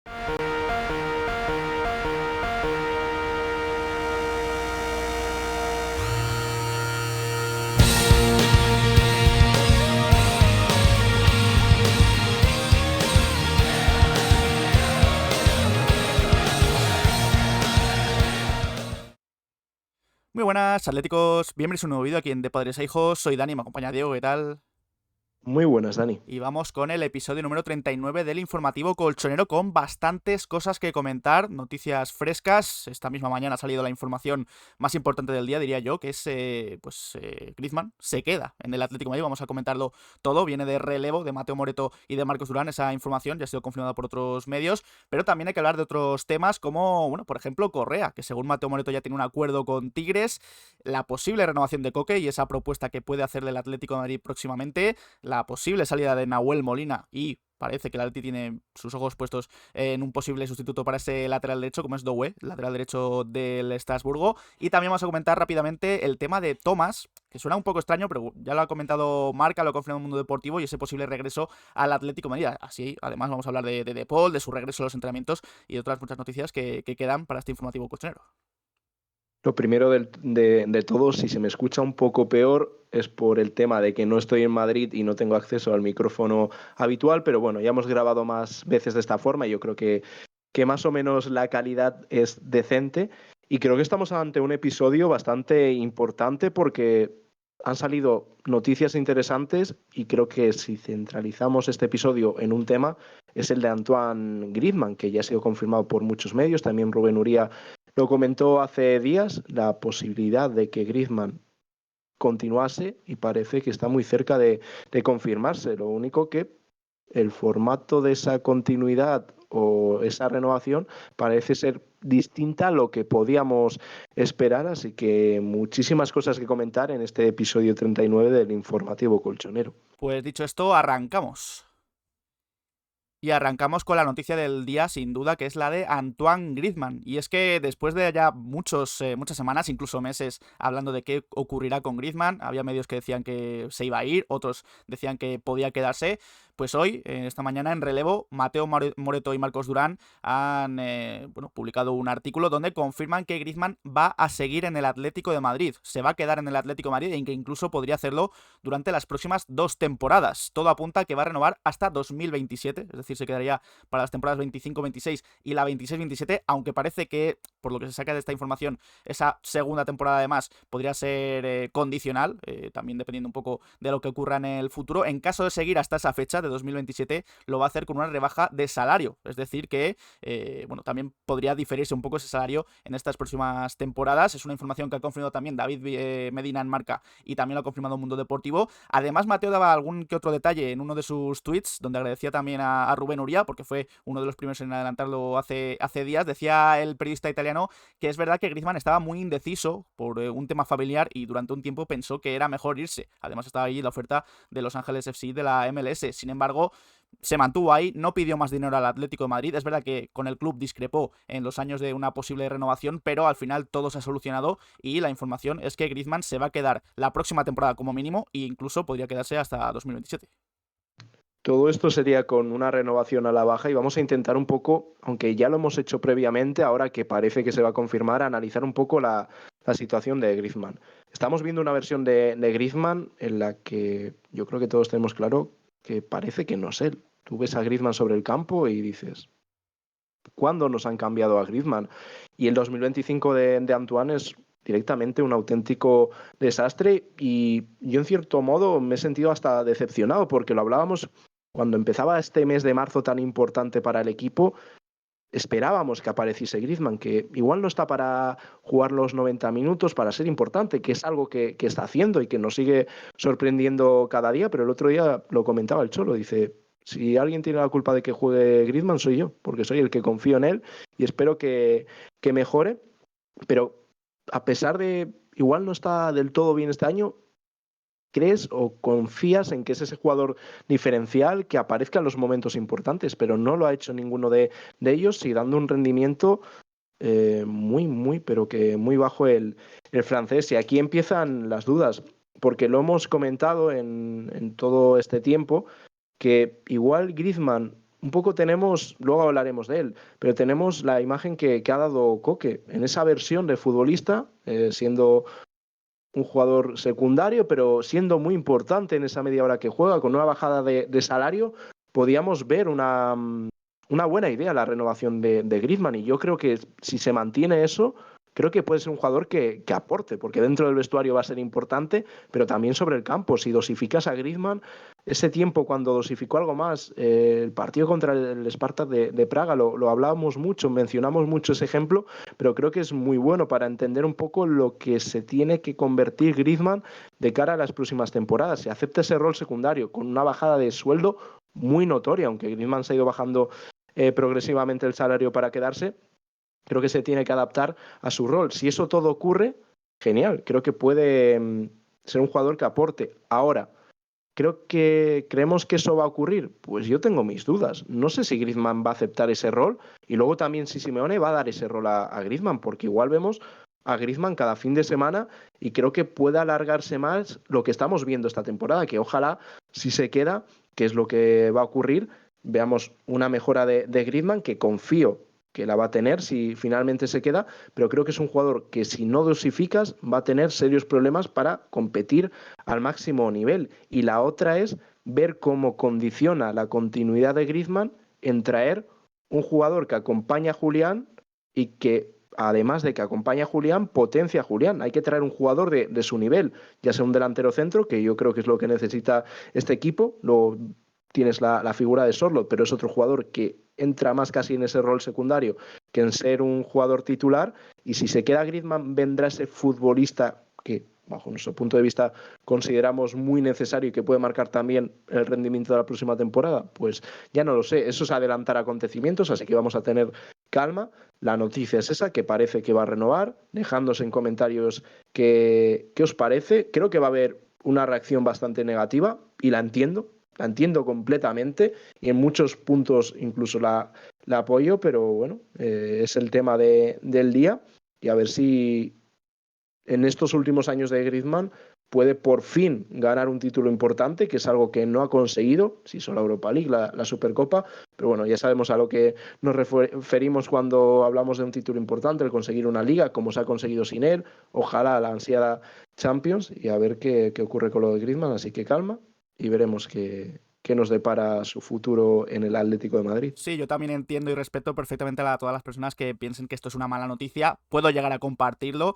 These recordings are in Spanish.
Muy buenas, atléticos. Bienvenidos a un nuevo vídeo aquí en De Padres a Hijos. Soy Dani, me acompaña Diego, ¿qué tal? Muy buenas, Dani. Y vamos con el episodio número 39 del informativo colchonero con bastantes cosas que comentar, noticias frescas. Esta misma mañana ha salido la información más importante del día, diría yo, que es, Griezmann se queda en el Atlético de Madrid. Vamos a comentarlo todo. Viene de relevo de Mateo Moreto y de Marcos Durán. Esa información ya ha sido confirmada por otros medios, pero también hay que hablar de otros temas como, bueno, por ejemplo, Correa, que según Mateo Moreto ya tiene un acuerdo con Tigres, la posible renovación de Coque y esa propuesta que puede hacerle el Atlético de Madrid próximamente, la posible salida de Nahuel Molina y parece que el Atleti tiene sus ojos puestos en un posible sustituto para ese lateral derecho, como es Doué, lateral derecho del Estrasburgo. Y también vamos a comentar rápidamente el tema de Thomas, que suena un poco extraño, pero ya lo ha comentado Marca, lo ha confirmado el Mundo Deportivo, y ese posible regreso al Atlético de Madrid. Así, además, vamos a hablar de Paul, de su regreso a los entrenamientos y de otras muchas noticias que quedan para este informativo colchonero. Lo primero de todo, si se me escucha un poco peor, es por el tema de que no estoy en Madrid y no tengo acceso al micrófono habitual, pero bueno, ya hemos grabado más veces de esta forma y yo creo que más o menos la calidad es decente y creo que estamos ante un episodio bastante importante porque han salido noticias interesantes y creo que si centralizamos este episodio en un tema es el de Antoine Griezmann, que ya ha sido confirmado por muchos medios, también Rubén Uría lo comentó hace días, la posibilidad de que Griezmann continuase y parece que está muy cerca de confirmarse. Lo único que el formato de esa continuidad o esa renovación parece ser distinta a lo que podíamos esperar, así que muchísimas cosas que comentar en este episodio 39 del informativo colchonero. Pues dicho esto, arrancamos. Y arrancamos con la noticia del día, sin duda, que es la de Antoine Griezmann. Y es que después de ya muchas semanas, incluso meses, hablando de qué ocurrirá con Griezmann, había medios que decían que se iba a ir, otros decían que podía quedarse. Pues hoy, esta mañana, en relevo, Mateo Moreto y Marcos Durán han publicado un artículo donde confirman que Griezmann va a seguir en el Atlético de Madrid. Se va a quedar en el Atlético de Madrid e que incluso podría hacerlo durante las próximas 2 temporadas. Todo apunta a que va a renovar hasta 2027, es decir, se quedaría para las temporadas 25-26 y la 26-27, aunque parece que, por lo que se saca de esta información, esa segunda temporada además podría ser condicional, también dependiendo un poco de lo que ocurra en el futuro. En caso de seguir hasta esa fecha de 2027, lo va a hacer con una rebaja de salario, es decir que, también podría diferirse un poco ese salario en estas próximas temporadas. Es una información que ha confirmado también David Medina en Marca y también lo ha confirmado Mundo Deportivo. Además, Mateo daba algún que otro detalle en uno de sus tweets, donde agradecía también a Rubén Uría, porque fue uno de los primeros en adelantarlo hace días. Decía el periodista italiano que es verdad que Griezmann estaba muy indeciso por un tema familiar y durante un tiempo pensó que era mejor irse. Además estaba ahí la oferta de Los Ángeles FC de la MLS. Sin embargo, se mantuvo ahí, no pidió más dinero al Atlético de Madrid. Es verdad que con el club discrepó en los años de una posible renovación, pero al final todo se ha solucionado y la información es que Griezmann se va a quedar la próxima temporada como mínimo e incluso podría quedarse hasta 2027. Todo esto sería con una renovación a la baja y vamos a intentar un poco, aunque ya lo hemos hecho previamente, ahora que parece que se va a confirmar, analizar un poco la situación de Griezmann. Estamos viendo una versión de Griezmann en la que yo creo que todos tenemos claro que parece que no es él. Tú ves a Griezmann sobre el campo y dices, ¿cuándo nos han cambiado a Griezmann? Y el 2025 de Antoine es directamente un auténtico desastre y yo en cierto modo me he sentido hasta decepcionado porque lo hablábamos cuando empezaba este mes de marzo tan importante para el equipo. Esperábamos que apareciese Griezmann, que igual no está para jugar los 90 minutos, para ser importante, que es algo que está haciendo y que nos sigue sorprendiendo cada día, pero el otro día lo comentaba el Cholo, dice, si alguien tiene la culpa de que juegue Griezmann soy yo, porque soy el que confío en él y espero que mejore, pero a pesar de igual no está del todo bien este año, ¿crees o confías en que es ese jugador diferencial que aparezca en los momentos importantes? Pero no lo ha hecho ninguno de ellos y dando un rendimiento muy, pero que muy bajo el francés. Y aquí empiezan las dudas, porque lo hemos comentado en todo este tiempo, que igual Griezmann un poco tenemos, luego hablaremos de él, pero tenemos la imagen que ha dado Coque en esa versión de futbolista, siendo un jugador secundario, pero siendo muy importante en esa media hora que juega, con una bajada de salario, podíamos ver una buena idea la renovación de Griezmann. Y yo creo que si se mantiene eso, creo que puede ser un jugador que aporte, porque dentro del vestuario va a ser importante, pero también sobre el campo. Si dosificas a Griezmann, ese tiempo cuando dosificó algo más, el partido contra el Spartak de Praga, lo hablábamos mucho, mencionamos mucho ese ejemplo, pero creo que es muy bueno para entender un poco lo que se tiene que convertir Griezmann de cara a las próximas temporadas. Se acepta ese rol secundario con una bajada de sueldo muy notoria, aunque Griezmann se ha ido bajando progresivamente el salario para quedarse, creo que se tiene que adaptar a su rol. Si eso todo ocurre, genial, creo que puede ser un jugador que aporte. Ahora, ¿creemos que eso va a ocurrir? Pues yo tengo mis dudas. No sé si Griezmann va a aceptar ese rol y luego también si Simeone va a dar ese rol a Griezmann, porque igual vemos a Griezmann cada fin de semana y creo que puede alargarse más lo que estamos viendo esta temporada, que ojalá si se queda, que es lo que va a ocurrir, veamos una mejora de Griezmann, que confío que la va a tener si finalmente se queda, pero creo que es un jugador que si no dosificas va a tener serios problemas para competir al máximo nivel. Y la otra es ver cómo condiciona la continuidad de Griezmann en traer un jugador que acompaña a Julián y que, además de que acompaña a Julián, potencia a Julián. Hay que traer un jugador de su nivel, ya sea un delantero centro, que yo creo que es lo que necesita este equipo. Tienes la figura de Sorloth, pero es otro jugador que entra más casi en ese rol secundario que en ser un jugador titular. Y si se queda Griezmann, vendrá ese futbolista que, bajo nuestro punto de vista, consideramos muy necesario y que puede marcar también el rendimiento de la próxima temporada. Pues ya no lo sé, eso es adelantar acontecimientos, así que vamos a tener calma. La noticia es esa, que parece que va a renovar. Dejadnos en comentarios qué os parece. Creo que va a haber una reacción bastante negativa y la entiendo completamente y en muchos puntos incluso la apoyo, pero bueno, es el tema del día y a ver si en estos últimos años de Griezmann puede por fin ganar un título importante, que es algo que no ha conseguido, si solo la Europa League, la Supercopa, pero bueno, ya sabemos a lo que nos referimos cuando hablamos de un título importante, el conseguir una liga, como se ha conseguido sin él, ojalá la ansiada Champions, y a ver qué ocurre con lo de Griezmann, así que calma y veremos qué nos depara su futuro en el Atlético de Madrid. Sí, yo también entiendo y respeto perfectamente a todas las personas que piensen que esto es una mala noticia. Puedo llegar a compartirlo,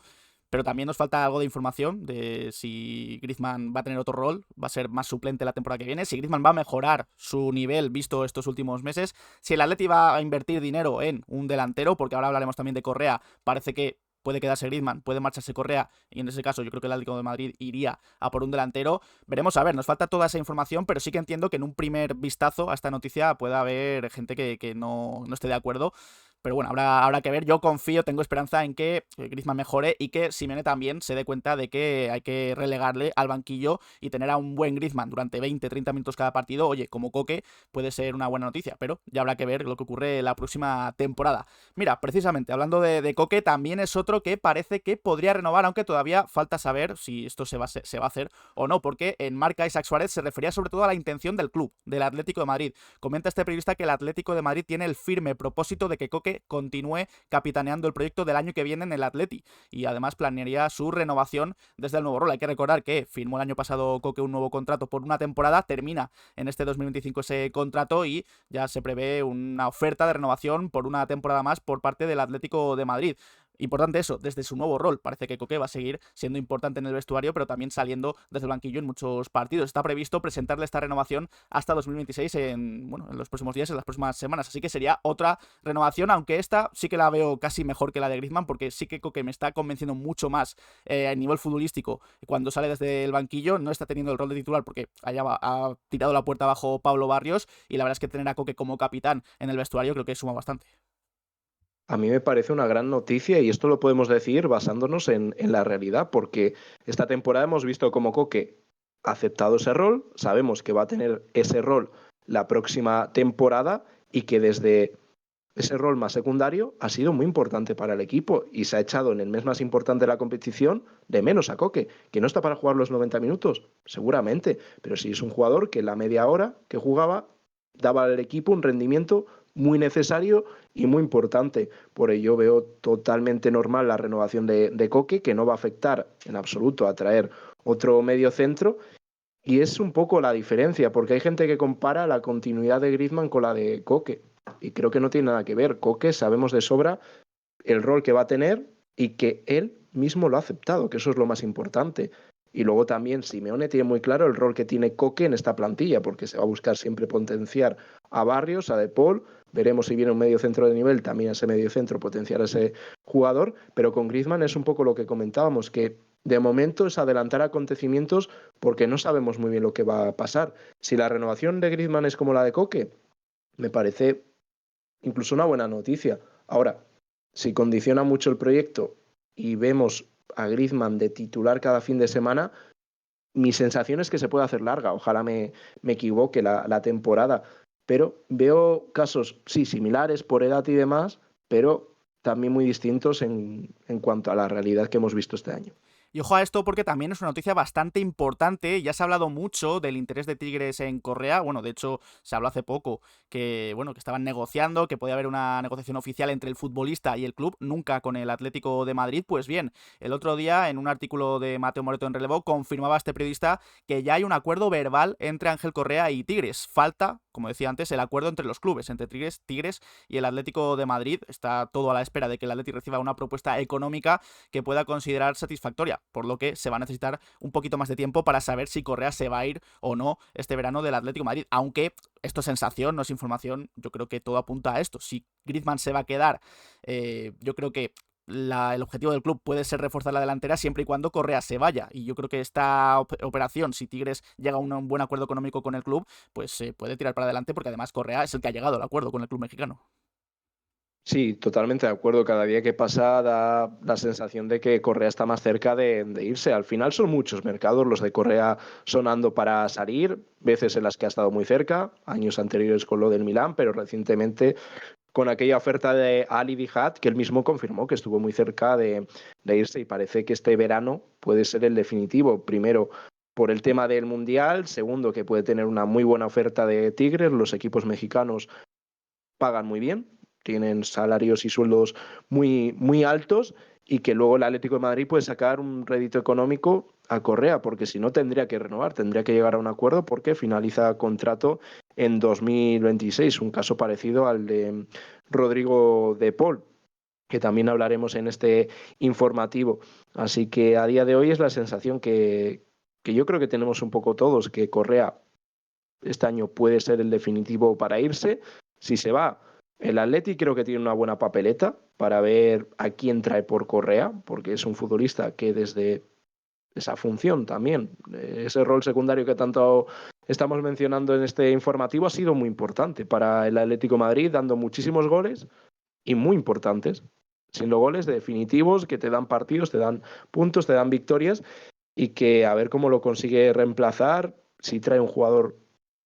pero también nos falta algo de información de si Griezmann va a tener otro rol, va a ser más suplente la temporada que viene, si Griezmann va a mejorar su nivel visto estos últimos meses, si el Atleti va a invertir dinero en un delantero, porque ahora hablaremos también de Correa, parece que puede quedarse Griezmann, puede marcharse Correa, y en ese caso yo creo que el Atlético de Madrid iría a por un delantero. Veremos a ver, nos falta toda esa información, pero sí que entiendo que en un primer vistazo a esta noticia pueda haber gente que no esté de acuerdo. Pero bueno, habrá que ver. Yo confío, tengo esperanza en que Griezmann mejore y que Simeone también se dé cuenta de que hay que relegarle al banquillo y tener a un buen Griezmann durante 20-30 minutos cada partido. Oye, como Coque puede ser una buena noticia, pero ya habrá que ver lo que ocurre la próxima temporada. Mira, precisamente hablando de Coque, también es otro que parece que podría renovar, aunque todavía falta saber si esto se va a hacer o no, porque en Marca Isaac Suárez se refería sobre todo a la intención del club, del Atlético de Madrid. Comenta este periodista que el Atlético de Madrid tiene el firme propósito de que Coque continúe capitaneando el proyecto del año que viene en el Atleti y además planearía su renovación desde el nuevo rol. Hay que recordar que firmó el año pasado Coque un nuevo contrato por una temporada, termina en este 2025 ese contrato y ya se prevé una oferta de renovación por una temporada más por parte del Atlético de Madrid. Importante eso, desde su nuevo rol. Parece que Coque va a seguir siendo importante en el vestuario, pero también saliendo desde el banquillo en muchos partidos. Está previsto presentarle esta renovación hasta 2026 en los próximos días, en las próximas semanas. Así que sería otra renovación, aunque esta sí que la veo casi mejor que la de Griezmann, porque sí que Coque me está convenciendo mucho más a nivel futbolístico. Cuando sale desde el banquillo no está teniendo el rol de titular porque ha tirado la puerta abajo Pablo Barrios y la verdad es que tener a Coque como capitán en el vestuario creo que suma bastante. A mí me parece una gran noticia y esto lo podemos decir basándonos en la realidad, porque esta temporada hemos visto cómo Coque ha aceptado ese rol, sabemos que va a tener ese rol la próxima temporada y que desde ese rol más secundario ha sido muy importante para el equipo y se ha echado en el mes más importante de la competición de menos a Coque, que no está para jugar los 90 minutos, seguramente, pero sí es un jugador que la media hora que jugaba daba al equipo un rendimiento muy necesario y muy importante. Por ello veo totalmente normal la renovación de Coque, que no va a afectar en absoluto a traer otro medio centro. Y es un poco la diferencia, porque hay gente que compara la continuidad de Griezmann con la de Coque. Y creo que no tiene nada que ver. Coque sabemos de sobra el rol que va a tener y que él mismo lo ha aceptado, que eso es lo más importante. Y luego también Simeone tiene muy claro el rol que tiene Coque en esta plantilla, porque se va a buscar siempre potenciar a Barrios, a De Paul. Veremos si viene un medio centro de nivel, también a ese medio centro potenciar a ese jugador. Pero con Griezmann es un poco lo que comentábamos, que de momento es adelantar acontecimientos porque no sabemos muy bien lo que va a pasar. Si la renovación de Griezmann es como la de Coque, me parece incluso una buena noticia. Ahora, si condiciona mucho el proyecto y vemos a Griezmann de titular cada fin de semana, mi sensación es que se puede hacer larga. Ojalá me equivoque la temporada. Pero veo casos, sí, similares por edad y demás, pero también muy distintos en cuanto a la realidad que hemos visto este año. Y ojo a esto porque también es una noticia bastante importante. Ya se ha hablado mucho del interés de Tigres en Correa. Bueno, de hecho, se habló hace poco que, bueno, que estaban negociando, que podía haber una negociación oficial entre el futbolista y el club, nunca con el Atlético de Madrid. Pues bien, el otro día, en un artículo de Mateo Moreto en Relevo, confirmaba este periodista que ya hay un acuerdo verbal entre Ángel Correa y Tigres. Falta, como decía antes, el acuerdo entre los clubes, entre Tigres y el Atlético de Madrid. Está todo a la espera de que el Atlético reciba una propuesta económica que pueda considerar satisfactoria, por lo que se va a necesitar un poquito más de tiempo para saber si Correa se va a ir o no este verano del Atlético de Madrid, aunque esto es sensación, no es información. Yo creo que todo apunta a esto. Si Griezmann se va a quedar, yo creo que el objetivo del club puede ser reforzar la delantera siempre y cuando Correa se vaya, y yo creo que esta operación, si Tigres llega a un buen acuerdo económico con el club, pues se puede tirar para adelante, porque además Correa es el que ha llegado al acuerdo con el club mexicano. Sí, totalmente de acuerdo. Cada día que pasa da la sensación de que Correa está más cerca de irse. Al final son muchos mercados los de Correa sonando para salir, veces en las que ha estado muy cerca, años anteriores con lo del Milán, pero recientemente con aquella oferta de Ali Dihad, que él mismo confirmó que estuvo muy cerca de irse, y parece que este verano puede ser el definitivo. Primero, por el tema del Mundial. Segundo, que puede tener una muy buena oferta de Tigres. Los equipos mexicanos pagan muy bien, tienen salarios y sueldos muy, muy altos, y que luego el Atlético de Madrid puede sacar un rédito económico a Correa, porque si no tendría que renovar, tendría que llegar a un acuerdo porque finaliza contrato en 2026, un caso parecido al de Rodrigo de Paul, que también hablaremos en este informativo. Así que a día de hoy es la sensación que yo creo que tenemos un poco todos, que Correa este año puede ser el definitivo para irse. Si se va, el Atleti creo que tiene una buena papeleta para ver a quién trae por Correa, porque es un futbolista que desde esa función también, ese rol secundario que tanto estamos mencionando en este informativo, ha sido muy importante para el Atlético de Madrid, dando muchísimos goles y muy importantes. Siendo goles definitivos que te dan partidos, te dan puntos, te dan victorias, y que a ver cómo lo consigue reemplazar, si trae un jugador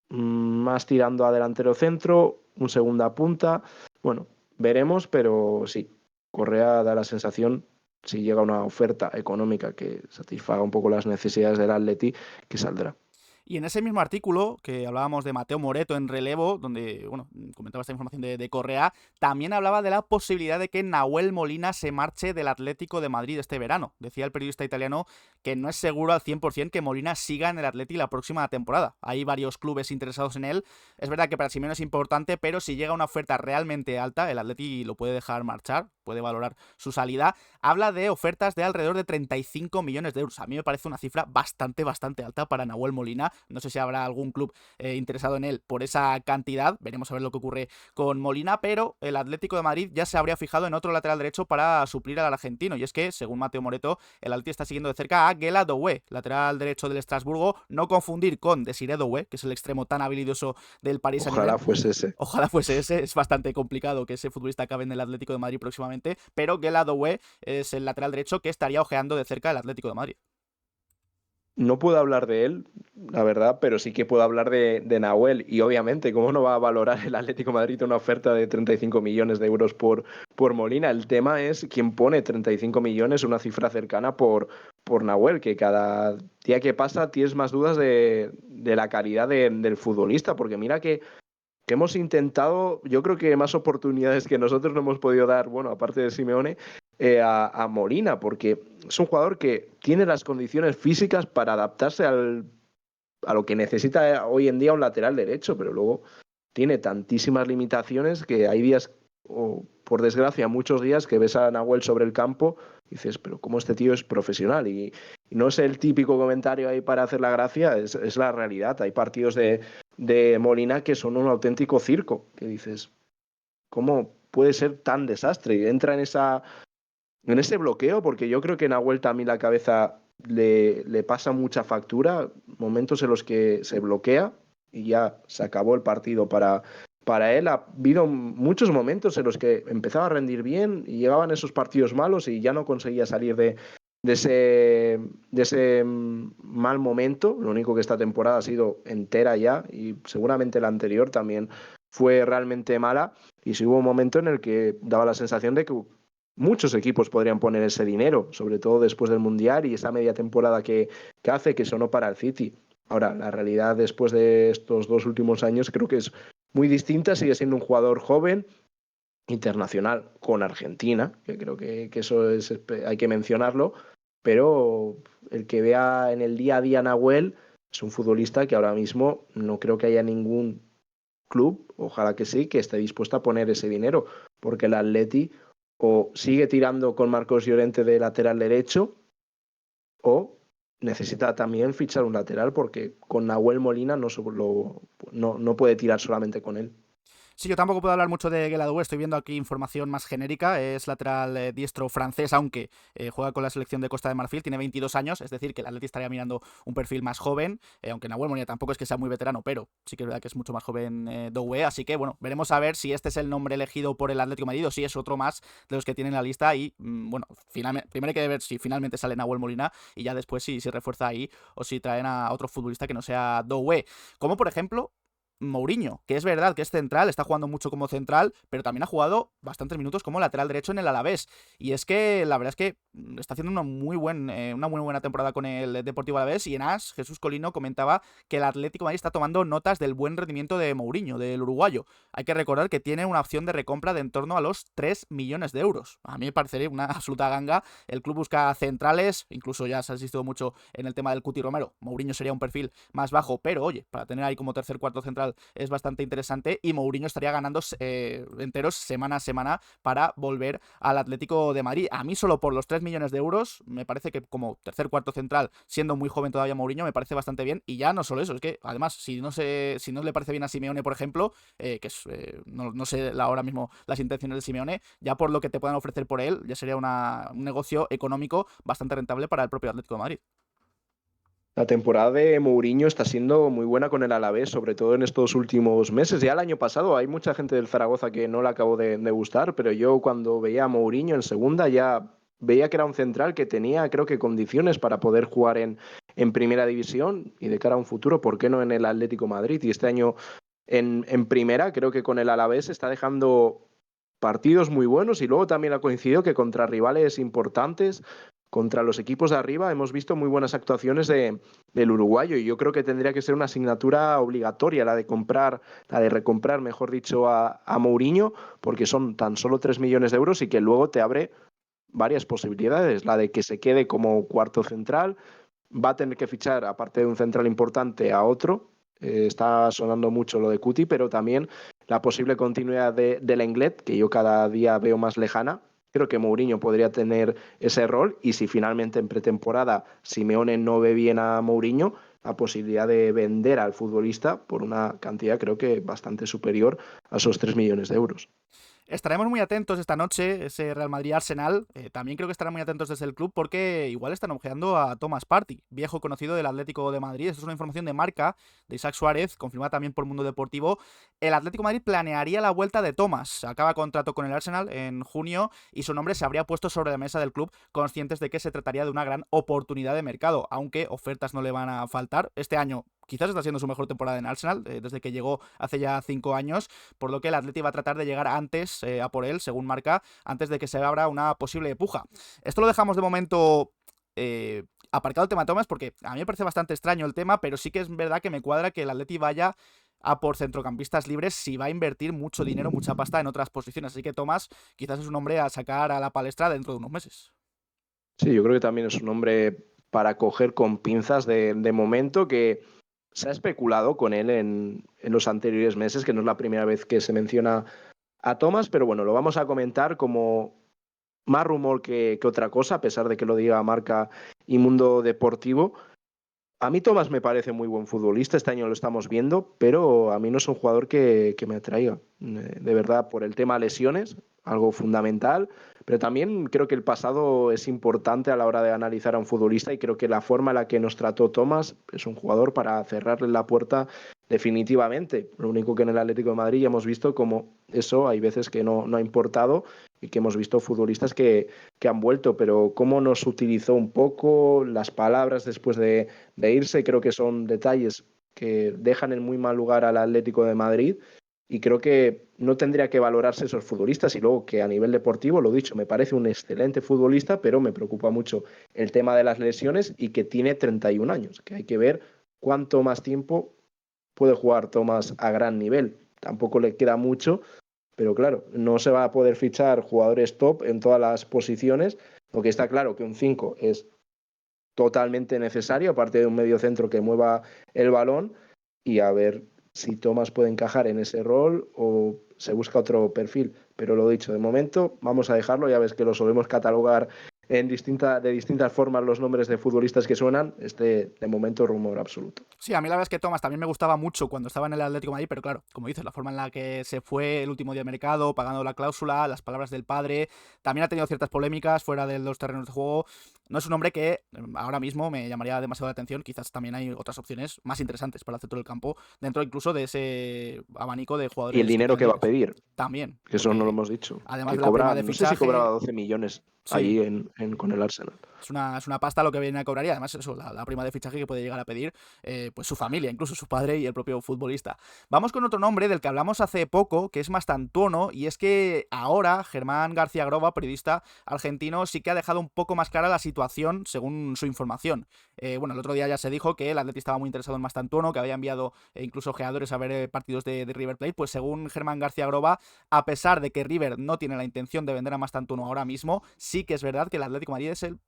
más tirando a delantero centro, un segunda punta. Bueno, veremos, pero sí, Correa da la sensación, si llega una oferta económica que satisfaga un poco las necesidades del Atleti, que saldrá. Y en ese mismo artículo que hablábamos de Mateo Moreto en Relevo, donde, bueno, comentaba esta información de Correa, también hablaba de la posibilidad de que Nahuel Molina se marche del Atlético de Madrid este verano. Decía el periodista italiano que no es seguro al 100% que Molina siga en el Atleti la próxima temporada. Hay varios clubes interesados en él. Es verdad que para Simeone es importante, pero si llega una oferta realmente alta, el Atleti lo puede dejar marchar, puede valorar su salida. Habla de ofertas de alrededor de 35 millones de euros. A mí me parece una cifra bastante alta para Nahuel Molina. No sé si habrá algún club interesado en él por esa cantidad. Veremos a ver lo que ocurre con Molina, pero el Atlético de Madrid ya se habría fijado en otro lateral derecho para suplir al argentino. Y es que, según Mateo Moreto, el Atleti está siguiendo de cerca a Guela Doué, lateral derecho del Estrasburgo. No confundir con Desiré Doué, que es el extremo tan habilidoso del Paris Ojalá Saint-Germain. fuese ese. Ojalá fuese ese. Es bastante complicado que ese futbolista acabe en el Atlético de Madrid próximamente, pero Guela Doué es el lateral derecho que estaría ojeando de cerca el Atlético de Madrid. No puedo hablar de él, la verdad, pero sí que puedo hablar de Nahuel. Y obviamente, ¿cómo no va a valorar el Atlético de Madrid una oferta de 35 millones de euros por Molina? El tema es quién pone 35 millones, una cifra cercana por Nahuel, que cada día que pasa tienes más dudas de la calidad del futbolista, porque mira que que hemos intentado, yo creo que más oportunidades que nosotros no hemos podido dar, bueno, aparte de Simeone, a Molina, porque es un jugador que tiene las condiciones físicas para adaptarse a lo que necesita hoy en día un lateral derecho, pero luego tiene tantísimas limitaciones que hay días, o por desgracia muchos días, que ves a Nahuel sobre el campo y dices, pero ¿cómo este tío es profesional? Y no es el típico comentario ahí para hacer la gracia, es la realidad. Hay partidos de Molina que son un auténtico circo, que dices, ¿cómo puede ser tan desastre? Y entra en ese bloqueo, porque yo creo que Nahuel también la cabeza le pasa mucha factura, momentos en los que se bloquea y ya se acabó el partido para él. Ha habido muchos momentos en los que empezaba a rendir bien y llegaban esos partidos malos y ya no conseguía salir de ese, de ese mal momento. Lo único que esta temporada ha sido entera ya y seguramente la anterior también fue realmente mala. Y sí hubo un momento en el que daba la sensación de que muchos equipos podrían poner ese dinero, sobre todo después del Mundial y esa media temporada que hace, que sonó para el City. Ahora, la realidad después de estos 2 últimos años creo que es muy distinta, sigue siendo un jugador joven, internacional con Argentina, que creo que eso hay que mencionarlo, pero el que vea en el día a día a Nahuel es un futbolista que ahora mismo no creo que haya ningún club, ojalá que sí, que esté dispuesto a poner ese dinero, porque el Atleti o sigue tirando con Marcos Llorente de lateral derecho o necesita también fichar un lateral porque con Nahuel Molina no puede tirar solamente con él. Sí, yo tampoco puedo hablar mucho de Gueladou, estoy viendo aquí información más genérica, es lateral diestro francés, aunque juega con la selección de Costa de Marfil, tiene 22 años, es decir, que el Atleti estaría mirando un perfil más joven, aunque Nahuel Molina tampoco es que sea muy veterano, pero sí que es verdad que es mucho más joven Doué, así que bueno, veremos a ver si este es el nombre elegido por el Atlético de Madrid o si es otro más de los que tienen en la lista y bueno, finalmente, primero hay que ver si finalmente sale Nahuel Molina y ya después si se refuerza ahí o si traen a otro futbolista que no sea Doué, como por ejemplo Mourinho, que es verdad que es central, está jugando mucho como central, pero también ha jugado bastantes minutos como lateral derecho en el Alavés. Y es que la verdad es que está haciendo una muy buena temporada con el Deportivo Alavés. Y en AS, Jesús Colino comentaba que el Atlético de Madrid está tomando notas del buen rendimiento de Mourinho, del uruguayo. Hay que recordar que tiene una opción de recompra de en torno a los 3 millones de euros. A mí me parecería una absoluta ganga. El club busca centrales, incluso ya se ha insistido mucho en el tema del Cuti Romero. Mourinho sería un perfil más bajo, pero oye, para tener ahí como tercer cuarto central es bastante interesante y Mourinho estaría ganando enteros semana a semana para volver al Atlético de Madrid. A mí solo por los 3 millones de euros me parece que como tercer cuarto central, siendo muy joven todavía Mourinho, me parece bastante bien. Y ya no solo eso, es que además si no le parece bien a Simeone, por ejemplo, que es, no sé ahora mismo las intenciones de Simeone, ya por lo que te puedan ofrecer por él, ya sería un negocio económico bastante rentable para el propio Atlético de Madrid. La temporada de Mourinho está siendo muy buena con el Alavés, sobre todo en estos últimos meses. Ya el año pasado hay mucha gente del Zaragoza que no le acabó de gustar, pero yo cuando veía a Mourinho en segunda ya veía que era un central que tenía, creo que, condiciones para poder jugar en primera división y de cara a un futuro, ¿por qué no en el Atlético Madrid? Y este año en primera, creo que con el Alavés está dejando partidos muy buenos y luego también ha coincidido que contra rivales importantes, contra los equipos de arriba, hemos visto muy buenas actuaciones del uruguayo y yo creo que tendría que ser una asignatura obligatoria la de recomprar, mejor dicho, a Mourinho, porque son tan solo 3 millones de euros y que luego te abre varias posibilidades, la de que se quede como cuarto central, va a tener que fichar, aparte de un central importante, a otro. Está sonando mucho lo de Cuti, pero también la posible continuidad de Lenglet, que yo cada día veo más lejana. Creo que Mourinho podría tener ese rol y si finalmente en pretemporada Simeone no ve bien a Mourinho, la posibilidad de vender al futbolista por una cantidad creo que bastante superior a esos 3 millones de euros. Estaremos muy atentos esta noche, ese Real Madrid-Arsenal. También creo que estarán muy atentos desde el club porque igual están ojeando a Thomas Partey, viejo conocido del Atlético de Madrid. Esto es una información de marca de Isaac Suárez, confirmada también por Mundo Deportivo. El Atlético de Madrid planearía la vuelta de Thomas. Acaba contrato con el Arsenal en junio y su nombre se habría puesto sobre la mesa del club, conscientes de que se trataría de una gran oportunidad de mercado, aunque ofertas no le van a faltar. Este año quizás está siendo su mejor temporada en Arsenal, desde que llegó hace ya 5 años, por lo que el Atleti va a tratar de llegar antes a por él, según marca, antes de que se abra una posible puja. Esto lo dejamos de momento aparcado el tema Thomas, porque a mí me parece bastante extraño el tema, pero sí que es verdad que me cuadra que el Atleti vaya a por centrocampistas libres si va a invertir mucho dinero, mucha pasta en otras posiciones. Así que Thomas quizás es un hombre a sacar a la palestra dentro de unos meses. Sí, yo creo que también es un hombre para coger con pinzas de momento, que se ha especulado con él en los anteriores meses, que no es la primera vez que se menciona a Thomas, pero bueno, lo vamos a comentar como más rumor que otra cosa, a pesar de que lo diga Marca y Mundo Deportivo. A mí Thomas me parece muy buen futbolista, este año lo estamos viendo, pero a mí no es un jugador que me atraiga. De verdad, por el tema lesiones, algo fundamental, pero también creo que el pasado es importante a la hora de analizar a un futbolista, y creo que la forma en la que nos trató Thomas es un jugador para cerrarle la puerta definitivamente. Lo único que en el Atlético de Madrid ya hemos visto como eso hay veces que no ha importado, y que hemos visto futbolistas que han vuelto, pero cómo nos utilizó un poco las palabras después de irse, creo que son detalles que dejan en muy mal lugar al Atlético de Madrid, y creo que no tendría que valorarse esos futbolistas. Y luego que a nivel deportivo, lo dicho, me parece un excelente futbolista, pero me preocupa mucho el tema de las lesiones, y que tiene 31 años, que hay que ver cuánto más tiempo puede jugar Tomás a gran nivel. Tampoco le queda mucho, pero claro, no se va a poder fichar jugadores top en todas las posiciones, porque está claro que un 5 es totalmente necesario, aparte de un medio centro que mueva el balón, y a ver si Tomás puede encajar en ese rol o se busca otro perfil. Pero lo dicho, de momento vamos a dejarlo, ya ves que lo solemos catalogar de distintas formas los nombres de futbolistas que suenan. De momento, rumor absoluto. Sí, a mí la verdad es que Thomas también me gustaba mucho cuando estaba en el Atlético de Madrid, pero claro, como dices, la forma en la que se fue el último día de mercado, pagando la cláusula, las palabras del padre, también ha tenido ciertas polémicas fuera de los terrenos de juego. No es un hombre que ahora mismo me llamaría demasiado la atención. Quizás también hay otras opciones más interesantes para el centro del campo, dentro incluso de ese abanico de Y el jugadores dinero quizás que va a libres. pedir, También, que eso no lo porque hemos dicho, además que de la prima cobra, de no sé si cobraba fichaje, 12 millones sí, allí con el Arsenal. es una pasta lo que viene a cobrar, y además eso, la prima de fichaje que puede llegar a pedir pues su familia, incluso su padre y el propio futbolista. Vamos con otro nombre del que hablamos hace poco, que es Mastantuono, y es que ahora Germán García Groba, periodista argentino, sí que ha dejado un poco más clara la situación según su información. Bueno, el otro día ya se dijo que el Atleti estaba muy interesado en Mastantuono, que había enviado incluso ojeadores a ver partidos de River Plate. Pues según Germán García Groba, a pesar de que River no tiene la intención de vender a Mastantuono ahora mismo, sí que es verdad que el Atlético de Madrid es el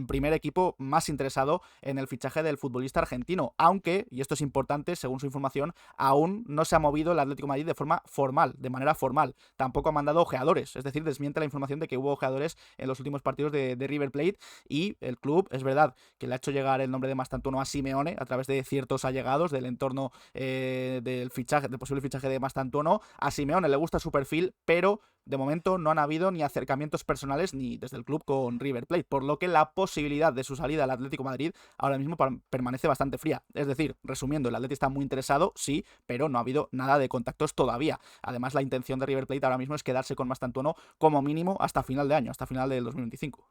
primer equipo más interesado en el fichaje del futbolista argentino, aunque, y esto es importante, según su información, aún no se ha movido el Atlético de Madrid de forma formal, de manera formal. Tampoco ha mandado ojeadores, es decir, desmiente la información de que hubo ojeadores en los últimos partidos de River Plate, y el club, es verdad, que le ha hecho llegar el nombre de Mastantuono a Simeone a través de ciertos allegados del entorno del posible fichaje de Mastantuono. A Simeone le gusta su perfil, pero de momento no han habido ni acercamientos personales ni desde el club con River Plate, por lo que la posibilidad de su salida al Atlético de Madrid ahora mismo permanece bastante fría. Es decir, resumiendo, el Atlético está muy interesado, sí, pero no ha habido nada de contactos todavía. Además, la intención de River Plate ahora mismo es quedarse con Mastantuono como mínimo hasta final de año, hasta final del 2025.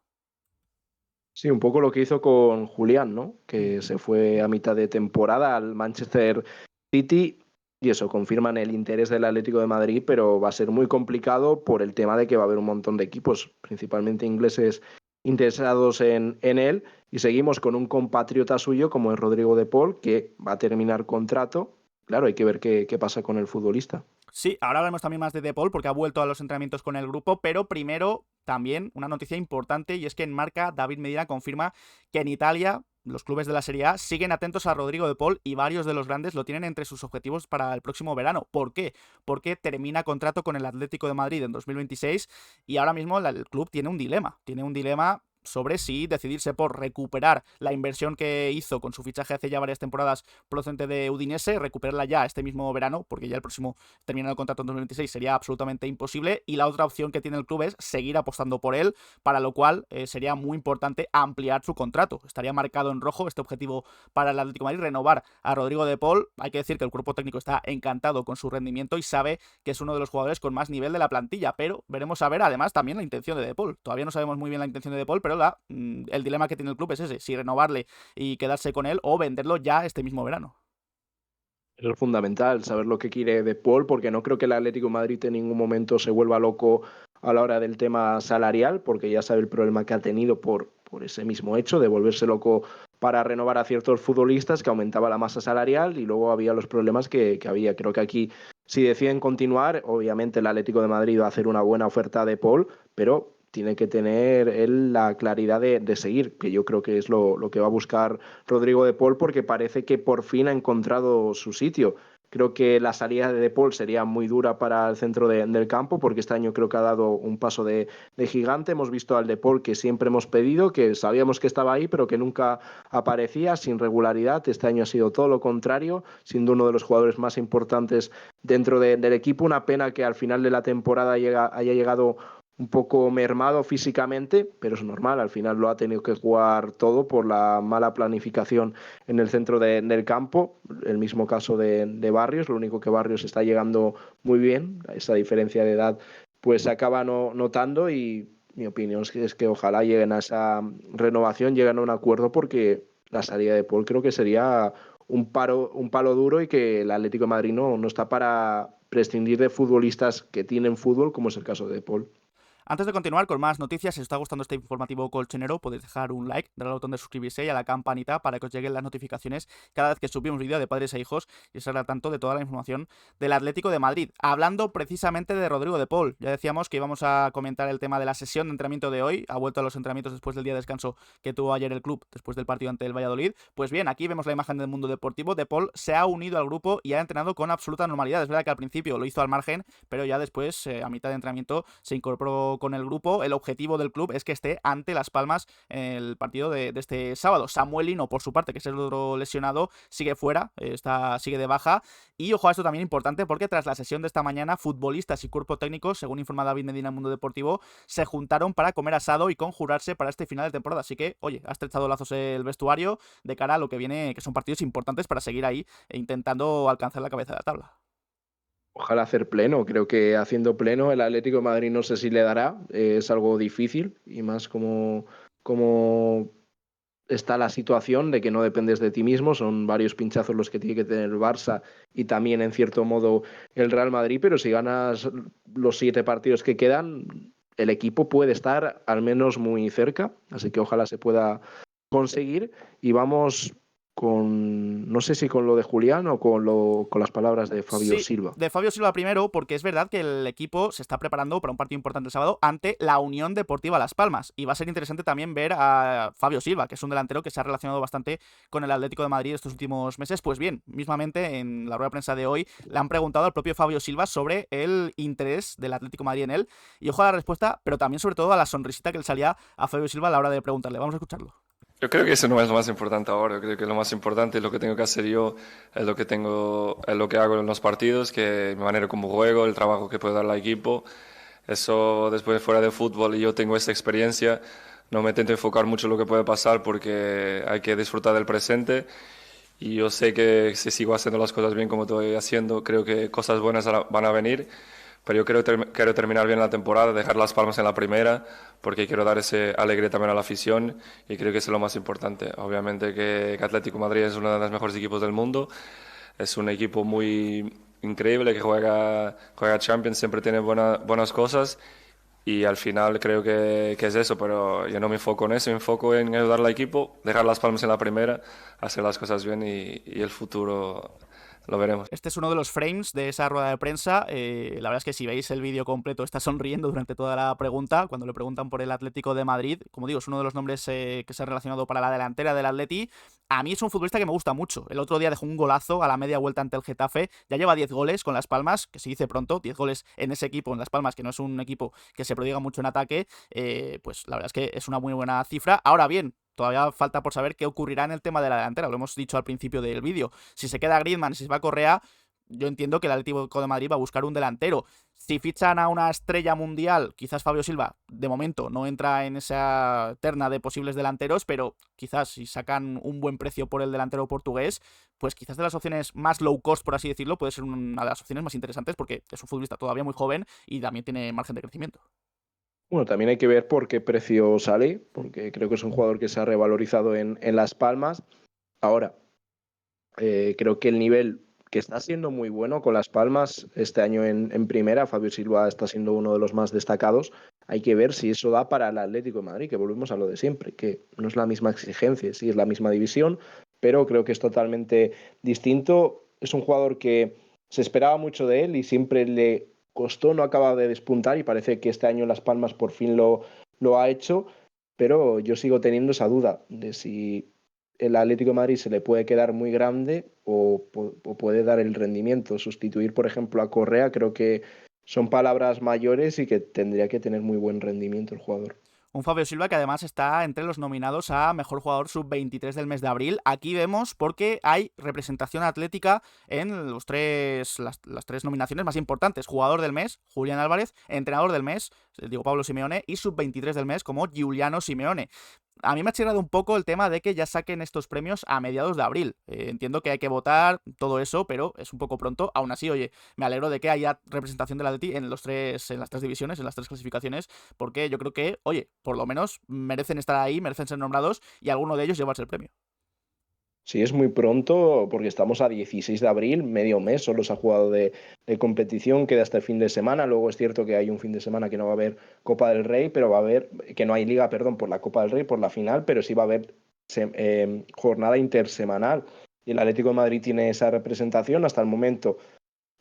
Sí, un poco lo que hizo con Julián, ¿no? Mm. Que se fue a mitad de temporada al Manchester City, y eso, confirman el interés del Atlético de Madrid, pero va a ser muy complicado por el tema de que va a haber un montón de equipos, principalmente ingleses, interesados en él. Y seguimos con un compatriota suyo como es Rodrigo de Paul, que va a terminar contrato. Claro, hay que ver qué pasa con el futbolista. Sí, ahora hablaremos también más de De Paul porque ha vuelto a los entrenamientos con el grupo, pero primero también una noticia importante, y es que en Marca David Medina confirma que en Italia los clubes de la Serie A siguen atentos a Rodrigo De Paul, y varios de los grandes lo tienen entre sus objetivos para el próximo verano. ¿Por qué? Porque termina contrato con el Atlético de Madrid en 2026, y ahora mismo el club tiene un dilema sobre si decidirse por recuperar la inversión que hizo con su fichaje hace ya varias temporadas procedente de Udinese, recuperarla ya este mismo verano, porque ya el próximo termina el contrato en 2026 sería absolutamente imposible, y la otra opción que tiene el club es seguir apostando por él, para lo cual sería muy importante ampliar su contrato. Estaría marcado en rojo este objetivo para el Atlético de Madrid, renovar a Rodrigo de Paul. Hay que decir que el cuerpo técnico está encantado con su rendimiento y sabe que es uno de los jugadores con más nivel de la plantilla, pero veremos a ver además también la intención de Paul. Todavía no sabemos muy bien la intención de Paul, pero el dilema que tiene el club es ese, si renovarle y quedarse con él o venderlo ya este mismo verano. Es fundamental saber lo que quiere De Paul, porque no creo que el Atlético de Madrid en ningún momento se vuelva loco a la hora del tema salarial, porque ya sabe el problema que ha tenido por ese mismo hecho de volverse loco para renovar a ciertos futbolistas, que aumentaba la masa salarial y luego había los problemas que había. Creo que aquí, si deciden continuar, obviamente el Atlético de Madrid va a hacer una buena oferta de Paul, pero tiene que tener él la claridad de seguir, que yo creo que es lo que va a buscar Rodrigo de Paul, porque parece que por fin ha encontrado su sitio. Creo que la salida de Paul sería muy dura para el centro del campo, porque este año creo que ha dado un paso de gigante. Hemos visto al De Paul que siempre hemos pedido, que sabíamos que estaba ahí, pero que nunca aparecía, sin regularidad. Este año ha sido todo lo contrario, siendo uno de los jugadores más importantes dentro del equipo. Una pena que al final de la temporada haya llegado un poco mermado físicamente, pero es normal, al final lo ha tenido que jugar todo por la mala planificación en el centro del campo. El mismo caso de Barrios, lo único que Barrios está llegando muy bien, esa diferencia de edad pues se acaba notando, y mi opinión es que ojalá lleguen a esa renovación, lleguen a un acuerdo, porque la salida de Paul creo que sería un palo duro, y que el Atlético de Madrid no está para prescindir de futbolistas que tienen fútbol, como es el caso de Paul. Antes de continuar con más noticias, si os está gustando este informativo colchonero, podéis dejar un like, darle al botón de suscribirse y a la campanita para que os lleguen las notificaciones cada vez que subimos vídeo de padres e hijos y estar al tanto de toda la información del Atlético de Madrid. Hablando precisamente de Rodrigo de Paul, ya decíamos que íbamos a comentar el tema de la sesión de entrenamiento de hoy, ha vuelto a los entrenamientos después del día de descanso que tuvo ayer el club después del partido ante el Valladolid. Pues bien, aquí vemos la imagen del mundo deportivo. De Paul se ha unido al grupo y ha entrenado con absoluta normalidad. Es verdad que al principio lo hizo al margen, pero ya después, a mitad de entrenamiento, se incorporó con el grupo. El objetivo del club es que esté ante Las Palmas en el partido de este sábado. Samuel Lino, por su parte, que es el otro lesionado, sigue fuera, sigue de baja. Y ojo a esto también importante, porque tras la sesión de esta mañana, futbolistas y cuerpo técnico, según informa David Medina en Mundo Deportivo, se juntaron para comer asado y conjurarse para este final de temporada. Así que, oye, ha estrechado lazos el vestuario de cara a lo que viene, que son partidos importantes para seguir ahí intentando alcanzar la cabeza de la tabla. Ojalá hacer pleno. Creo que haciendo pleno el Atlético de Madrid no sé si le dará. Es algo difícil, y más como está la situación de que no dependes de ti mismo. Son varios pinchazos los que tiene que tener el Barça y también en cierto modo el Real Madrid, pero si ganas los 7 partidos que quedan, el equipo puede estar al menos muy cerca. Así que ojalá se pueda conseguir, y vamos no sé si con lo de Julián o con las palabras de Fabio Sí, Silva. de Fabio Silva primero, porque es verdad que el equipo se está preparando para un partido importante el sábado ante la Unión Deportiva Las Palmas. Y va a ser interesante también ver a Fabio Silva, que es un delantero que se ha relacionado bastante con el Atlético de Madrid estos últimos meses. Pues bien, mismamente en la rueda de prensa de hoy le han preguntado al propio Fabio Silva sobre el interés del Atlético de Madrid en él. Y ojo a la respuesta, pero también sobre todo a la sonrisita que le salía a Fabio Silva a la hora de preguntarle. Vamos a escucharlo. Yo creo que eso no es lo más importante ahora. Yo creo que lo más importante es lo que tengo que hacer yo, es lo que hago en los partidos, que mi manera como juego, el trabajo que puedo dar al equipo. Eso después fuera de fútbol, y yo tengo esta experiencia, no me intento enfocar mucho en lo que puede pasar, porque hay que disfrutar del presente. Y yo sé que si sigo haciendo las cosas bien como estoy haciendo, creo que cosas buenas van a venir. Pero yo quiero terminar bien la temporada, dejar Las Palmas en la primera, porque quiero dar ese alegría también a la afición, y creo que eso es lo más importante. Obviamente que Atlético de Madrid es uno de los mejores equipos del mundo, es un equipo muy increíble que juega Champions, siempre tiene buenas cosas, y al final creo que es eso, pero yo no me enfoco en eso, me enfoco en ayudar al equipo, dejar Las Palmas en la primera, hacer las cosas bien, y el futuro lo veremos. Este es uno de los frames de esa rueda de prensa. La verdad es que si veis el vídeo completo está sonriendo durante toda la pregunta, cuando le preguntan por el Atlético de Madrid. Como digo, es uno de los nombres que se ha relacionado para la delantera del Atleti. A mí es un futbolista que me gusta mucho. El otro día dejó un golazo a la media vuelta ante el Getafe. Ya lleva 10 goles con Las Palmas, que se dice pronto, 10 goles en ese equipo, en Las Palmas, que no es un equipo que se prodiga mucho en ataque. Pues la verdad es que es una muy buena cifra. Ahora bien, todavía falta por saber qué ocurrirá en el tema de la delantera. Lo hemos dicho al principio del vídeo. Si se queda Griezmann, si se va Correa, yo entiendo que el Atlético de Madrid va a buscar un delantero. Si fichan a una estrella mundial, quizás Fabio Silva, de momento, no entra en esa terna de posibles delanteros, pero quizás si sacan un buen precio por el delantero portugués, pues quizás de las opciones más low cost, por así decirlo, puede ser una de las opciones más interesantes, porque es un futbolista todavía muy joven y también tiene margen de crecimiento. Bueno, también hay que ver por qué precio sale, porque creo que es un jugador que se ha revalorizado en Las Palmas. Ahora, creo que el nivel que está siendo muy bueno con Las Palmas este año en primera, Fabio Silva está siendo uno de los más destacados. hay que ver si eso da para el Atlético de Madrid, que volvemos a lo de siempre, que no es la misma exigencia, sí es la misma división, pero creo que es totalmente distinto. Es un jugador que se esperaba mucho de él y siempre le costó, no acaba de despuntar y parece que este año en Las Palmas por fin lo ha hecho, pero yo sigo teniendo esa duda de si el Atlético de Madrid se le puede quedar muy grande o puede dar el rendimiento. Sustituir, por ejemplo, a Correa creo que son palabras mayores y que tendría que tener muy buen rendimiento el jugador. Un Fabio Silva que además está entre los nominados a Mejor Jugador Sub-23 del mes de abril. Aquí vemos porque hay representación atlética en las tres nominaciones más importantes. Jugador del mes, Julián Álvarez. Entrenador del mes, Diego Pablo Simeone. Y Sub-23 del mes como Giuliano Simeone. A mí me ha chirrado un poco el tema de que ya saquen estos premios a mediados de abril. Entiendo que hay que votar, todo eso, pero es un poco pronto. Aún así, oye, me alegro de que haya representación del Atleti en las tres divisiones, en las tres clasificaciones, porque yo creo que, oye, por lo menos merecen estar ahí, merecen ser nombrados y alguno de ellos llevarse el premio. Sí, es muy pronto porque estamos a 16 de abril, medio mes, solo se ha jugado de competición, queda hasta el fin de semana. Luego es cierto que hay un fin de semana que no va a haber Copa del Rey, pero va a haber, que no hay liga, perdón, por la Copa del Rey, por la final, pero sí va a haber jornada intersemanal. Y el Atlético de Madrid tiene esa representación hasta el momento.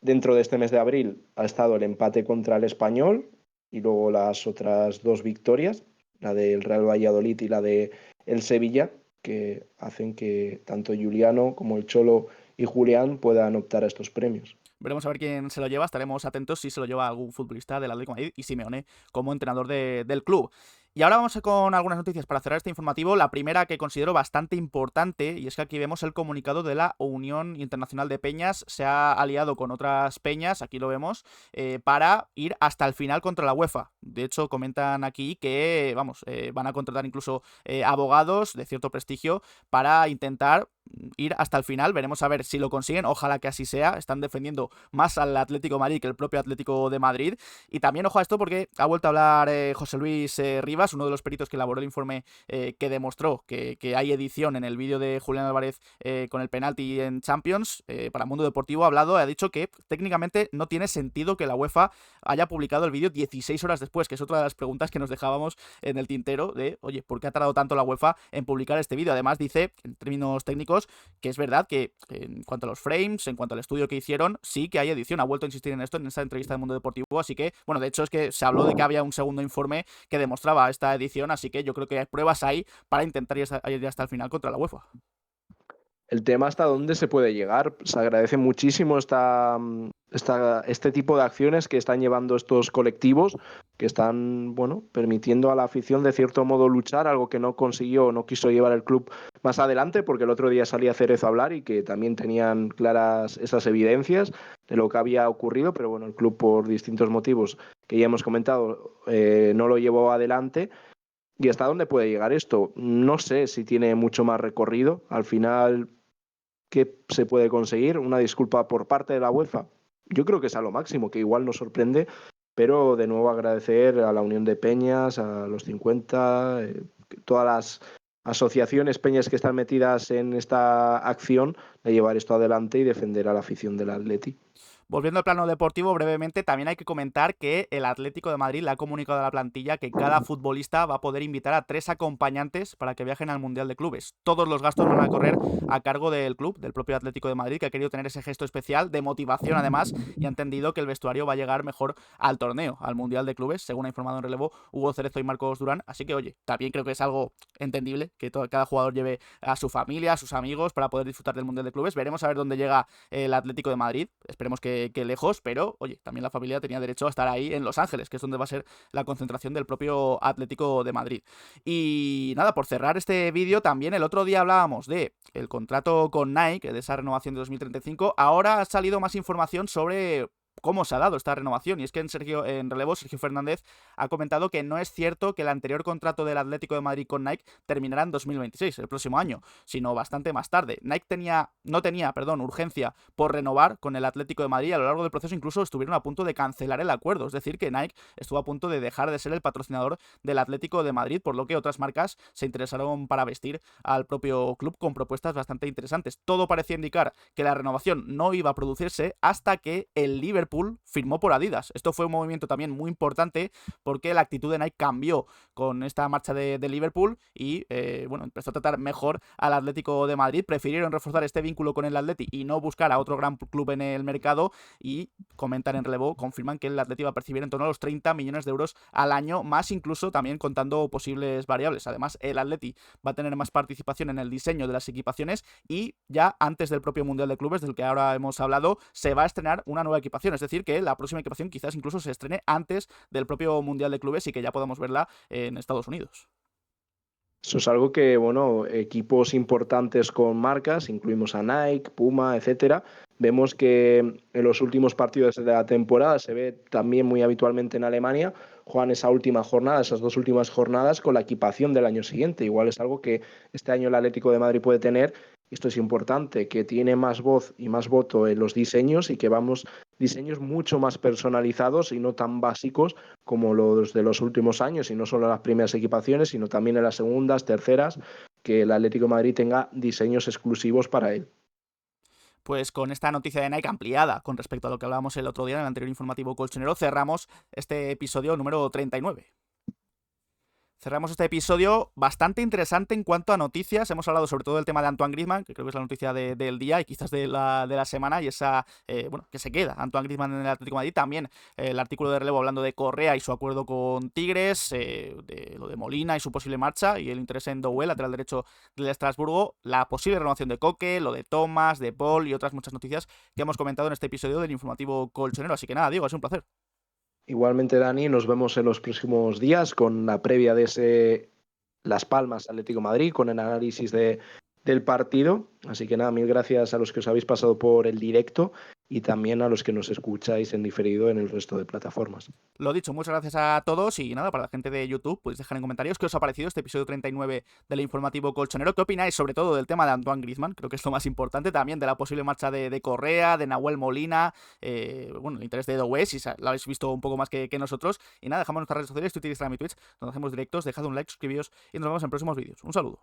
Dentro de este mes de abril ha estado el empate contra el Español y luego las otras dos victorias, la del Real Valladolid y la de el Sevilla, que hacen que tanto Juliano como el Cholo y Julián puedan optar a estos premios. Veremos a ver quién se lo lleva, estaremos atentos si se lo lleva algún futbolista del Atlético de Madrid y Simeone como entrenador del club. Y ahora vamos con algunas noticias para cerrar este informativo. La primera que considero bastante importante, y es que aquí vemos el comunicado de la Unión Internacional de Peñas. Se ha aliado con otras peñas, aquí lo vemos, para ir hasta el final contra la UEFA. De hecho, comentan aquí que, vamos, van a contratar incluso abogados de cierto prestigio para intentar ir hasta el final. Veremos a ver si lo consiguen, ojalá que así sea. Están defendiendo más al Atlético de Madrid que el propio Atlético de Madrid. Y también ojo a esto porque ha vuelto a hablar José Luis Rivas, uno de los peritos que elaboró el informe que demostró que hay edición en el vídeo de Julián Álvarez con el penalti en Champions. Para Mundo Deportivo ha dicho que técnicamente no tiene sentido que la UEFA haya publicado el vídeo 16 horas después, que es otra de las preguntas que nos dejábamos en el tintero de, oye, ¿por qué ha tardado tanto la UEFA en publicar este vídeo? Además dice, en términos técnicos, que es verdad que en cuanto a los frames, en cuanto al estudio que hicieron, sí que hay edición. Ha vuelto a insistir en esto en esta entrevista de Mundo Deportivo, así que, bueno, de hecho es que se habló de que había un segundo informe que demostraba esta edición, así que yo creo que hay pruebas ahí para intentar ir hasta el final contra la UEFA. El tema hasta dónde se puede llegar. Se agradece muchísimo este tipo de acciones que están llevando estos colectivos, que están, bueno, permitiendo a la afición de cierto modo luchar, algo que no consiguió o no quiso llevar el club más adelante, porque el otro día salía Cerezo a hablar y que también tenían claras esas evidencias de lo que había ocurrido, pero bueno, el club por distintos motivos que ya hemos comentado no lo llevó adelante. ¿Y hasta dónde puede llegar esto? No sé si tiene mucho más recorrido. Al final, ¿qué se puede conseguir? ¿Una disculpa por parte de la UEFA? Yo creo que es a lo máximo, que igual nos sorprende, pero de nuevo agradecer a la Unión de Peñas, a los 50, todas las asociaciones peñas que están metidas en esta acción de llevar esto adelante y defender a la afición del Atleti. Volviendo al plano deportivo, brevemente, también hay que comentar que el Atlético de Madrid le ha comunicado a la plantilla que cada futbolista va a poder invitar a 3 acompañantes para que viajen al Mundial de Clubes. Todos los gastos van a correr a cargo del club, del propio Atlético de Madrid, que ha querido tener ese gesto especial de motivación además y ha entendido que el vestuario va a llegar mejor al torneo, al Mundial de Clubes, según ha informado en relevo Hugo Cerezo y Marcos Durán. Así que, oye, también creo que es algo entendible que cada jugador lleve a su familia, a sus amigos para poder disfrutar del Mundial de Clubes. Veremos a ver dónde llega el Atlético de Madrid. Esperemos que lejos, pero oye, también la familia tenía derecho a estar ahí en Los Ángeles, que es donde va a ser la concentración del propio Atlético de Madrid. Y nada, por cerrar este vídeo, también el otro día hablábamos de el contrato con Nike, de esa renovación de 2035. Ahora ha salido más información sobre cómo se ha dado esta renovación, y es que en relevo Sergio Fernández ha comentado que no es cierto que el anterior contrato del Atlético de Madrid con Nike terminará en 2026, el próximo año, sino bastante más tarde. Nike no tenía urgencia por renovar con el Atlético de Madrid. A lo largo del proceso incluso estuvieron a punto de cancelar el acuerdo, es decir, que Nike estuvo a punto de dejar de ser el patrocinador del Atlético de Madrid, por lo que otras marcas se interesaron para vestir al propio club con propuestas bastante interesantes. Todo parecía indicar que la renovación no iba a producirse hasta que el Liverpool Liverpool firmó por Adidas. Esto fue un movimiento también muy importante porque la actitud de Nike cambió con esta marcha de Liverpool y bueno, empezó a tratar mejor al Atlético de Madrid. Prefirieron reforzar este vínculo con el Atleti y no buscar a otro gran club en el mercado, y comentan en relevo, confirman que el Atleti va a percibir en torno a los 30 millones de euros al año, más incluso también contando posibles variables. Además, el Atleti va a tener más participación en el diseño de las equipaciones y ya antes del propio Mundial de Clubes, del que ahora hemos hablado, se va a estrenar una nueva equipación. Es decir, que la próxima equipación quizás incluso se estrene antes del propio Mundial de Clubes y que ya podamos verla en Estados Unidos. Eso es algo que, bueno, equipos importantes con marcas, incluimos a Nike, Puma, etcétera, vemos que en los últimos partidos de la temporada se ve también muy habitualmente en Alemania, juegan esa última jornada, esas 2 últimas jornadas con la equipación del año siguiente. Igual es algo que este año el Atlético de Madrid puede tener. Esto es importante, que tiene más voz y más voto en los diseños y que vamos diseños mucho más personalizados y no tan básicos como los de los últimos años, y no solo en las primeras equipaciones, sino también en las segundas, terceras, que el Atlético de Madrid tenga diseños exclusivos para él. Pues con esta noticia de Nike ampliada con respecto a lo que hablábamos el otro día en el anterior informativo colchonero, cerramos este episodio número 39. Cerramos este episodio bastante interesante en cuanto a noticias. Hemos hablado sobre todo del tema de Antoine Griezmann, que creo que es la noticia del día y quizás de la semana, y esa, bueno, que se queda Antoine Griezmann en el Atlético de Madrid. También el artículo de relevo hablando de Correa y su acuerdo con Tigres, de lo de Molina y su posible marcha, y el interés en Doué, lateral derecho del Estrasburgo, la posible renovación de Coque, lo de Thomas, de Paul y otras muchas noticias que hemos comentado en este episodio del informativo colchonero. Así que nada, Diego, ha sido un placer. Igualmente, Dani, nos vemos en los próximos días con la previa de ese Las Palmas Atlético Madrid, con el análisis del partido. Así que nada, mil gracias a los que os habéis pasado por el directo y también a los que nos escucháis en diferido en el resto de plataformas. Lo dicho, muchas gracias a todos y nada, para la gente de YouTube, podéis dejar en comentarios qué os ha parecido este episodio 39 del informativo colchonero, qué opináis sobre todo del tema de Antoine Griezmann, creo que es lo más importante, también de la posible marcha de Correa, de Nahuel Molina, bueno, el interés de Doué, si lo habéis visto un poco más que nosotros, y nada, dejamos nuestras redes sociales, Twitter, Instagram y Twitch, donde hacemos directos, dejad un like, suscribíos y nos vemos en próximos vídeos. Un saludo.